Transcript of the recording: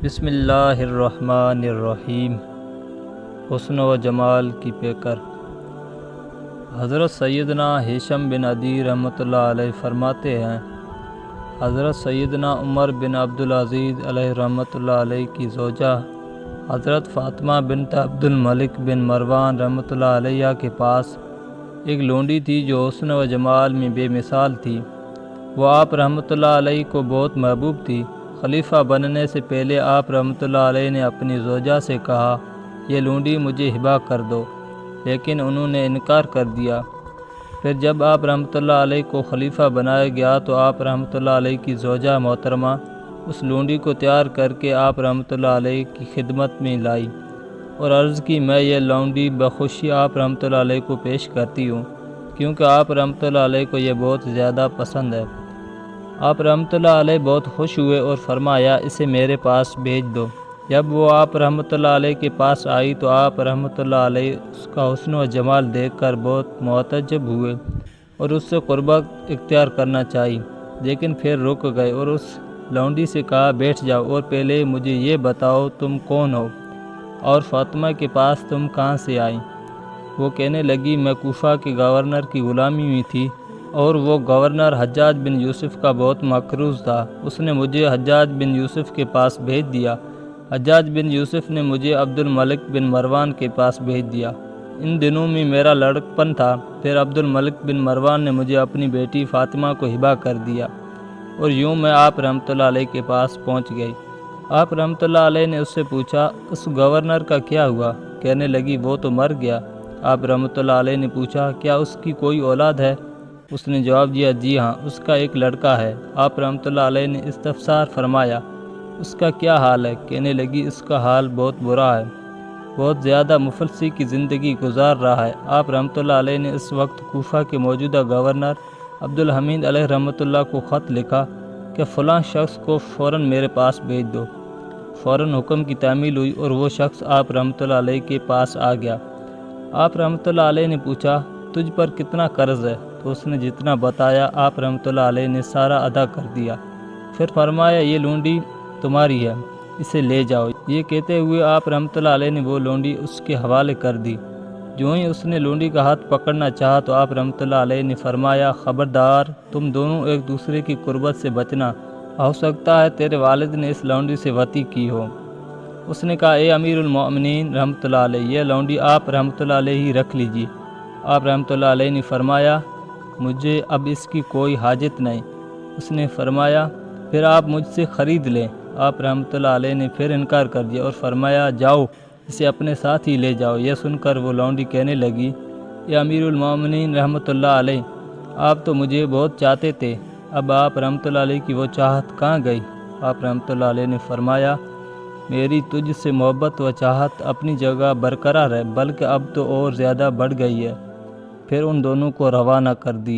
بسم اللہ الرحمن الرحیم۔ حسن و جمال کی پیکر۔ حضرت سیدنا ہشام بن عدی رحمۃ اللہ علیہ فرماتے ہیں، حضرت سیدنا عمر بن عبدالعزیز علیہ رحمۃ اللہ علیہ کی زوجہ حضرت فاطمہ بنت عبد الملک بن مروان رحمۃ اللہ علیہ کے پاس ایک لونڈی تھی جو حسن و جمال میں بے مثال تھی۔ وہ آپ رحمۃ اللہ علیہ کو بہت محبوب تھی۔ خلیفہ بننے سے پہلے آپ رحمۃ اللہ علیہ نے اپنی زوجہ سے کہا، یہ لونڈی مجھے ہبہ کر دو، لیکن انہوں نے انکار کر دیا۔ پھر جب آپ رحمۃ اللہ علیہ کو خلیفہ بنایا گیا تو آپ رحمۃ اللہ علیہ کی زوجہ محترمہ اس لونڈی کو تیار کر کے آپ رحمۃ اللہ علیہ کی خدمت میں لائی اور عرض کی، میں یہ لونڈی بخوشی آپ رحمۃ اللہ علیہ کو پیش کرتی ہوں، کیونکہ آپ رحمۃ اللہ علیہ کو یہ بہت زیادہ پسند ہے۔ آپ رحمۃ اللہ علیہ بہت خوش ہوئے اور فرمایا، اسے میرے پاس بھیج دو۔ جب وہ آپ رحمۃ اللہ علیہ کے پاس آئی تو آپ رحمۃ اللہ علیہ اس کا حسن و جمال دیکھ کر بہت معتجب ہوئے اور اس سے قربت اختیار کرنا چاہی، لیکن پھر رک گئے اور اس لونڈی سے کہا، بیٹھ جاؤ اور پہلے مجھے یہ بتاؤ تم کون ہو اور فاطمہ کے پاس تم کہاں سے آئیں؟ وہ کہنے لگی، میں کوفہ کے گورنر کی غلامی میں تھی اور وہ گورنر حجاج بن یوسف کا بہت مقروض تھا۔ اس نے مجھے حجاج بن یوسف کے پاس بھیج دیا۔ حجاج بن یوسف نے مجھے عبد الملک بن مروان کے پاس بھیج دیا۔ ان دنوں میں میرا لڑکپن تھا۔ پھر عبد الملک بن مروان نے مجھے اپنی بیٹی فاطمہ کو ہبہ کر دیا اور یوں میں آپ رحمۃ اللہ علیہ کے پاس پہنچ گئی۔ آپ رحمۃ اللہ علیہ نے اس سے پوچھا، اس گورنر کا کیا ہوا؟ کہنے لگی، وہ تو مر گیا۔ آپ رحمۃ اللہ علیہ نے پوچھا، کیا اس کی کوئی اولاد ہے؟ اس نے جواب دیا، جی ہاں، اس کا ایک لڑکا ہے۔ آپ رحمۃ اللہ علیہ نے استفسار فرمایا، اس کا کیا حال ہے؟ کہنے لگی، اس کا حال بہت برا ہے، بہت زیادہ مفلسی کی زندگی گزار رہا ہے۔ آپ رحمۃ اللہ علیہ نے اس وقت کوفہ کے موجودہ گورنر عبد الحمید علیہ رحمۃ اللہ کو خط لکھا کہ فلاں شخص کو فوراً میرے پاس بھیج دو۔ فوراً حکم کی تعمیل ہوئی اور وہ شخص آپ رحمۃ اللہ علیہ کے پاس آ گیا۔ آپ رحمۃ اللہ علیہ نے پوچھا، تجھ پر کتنا قرض ہے؟ تو اس نے جتنا بتایا آپ رحمۃ اللہ علیہ نے سارا ادا کر دیا۔ پھر فرمایا، یہ لونڈی تمہاری ہے، اسے لے جاؤ۔ یہ کہتے ہوئے آپ رحمۃ اللہ علیہ نے وہ لونڈی اس کے حوالے کر دی۔ جو ہی اس نے لونڈی کا ہاتھ پکڑنا چاہا تو آپ رحمۃ اللہ علیہ نے فرمایا، خبردار، تم دونوں ایک دوسرے کی قربت سے بچنا، ہو سکتا ہے تیرے والد نے اس لونڈی سے وطی کی ہو۔ اس نے کہا، اے امیر المومنین رحمۃ اللہ علیہ، یہ لونڈی آپ رحمۃ اللہ علیہ ہی رکھ لیجیے۔ آپ رحمۃ اللہ علیہ نے فرمایا، مجھے اب اس کی کوئی حاجت نہیں۔ اس نے فرمایا، پھر آپ مجھ سے خرید لیں۔ آپ رحمۃ اللہ علیہ نے پھر انکار کر دیا اور فرمایا، جاؤ، اسے اپنے ساتھ ہی لے جاؤ۔ یہ سن کر وہ لونڈی کہنے لگی، یہ امیر المومنین رحمۃ اللہ علیہ، آپ تو مجھے بہت چاہتے تھے، اب آپ رحمۃ اللہ علیہ کی وہ چاہت کہاں گئی؟ آپ رحمۃ اللہ علیہ نے فرمایا، میری تجھ سے محبت و چاہت اپنی جگہ برقرار ہے، بلکہ اب تو اور زیادہ بڑھ گئی ہے۔ پھر ان دونوں کو روانہ کر دیا۔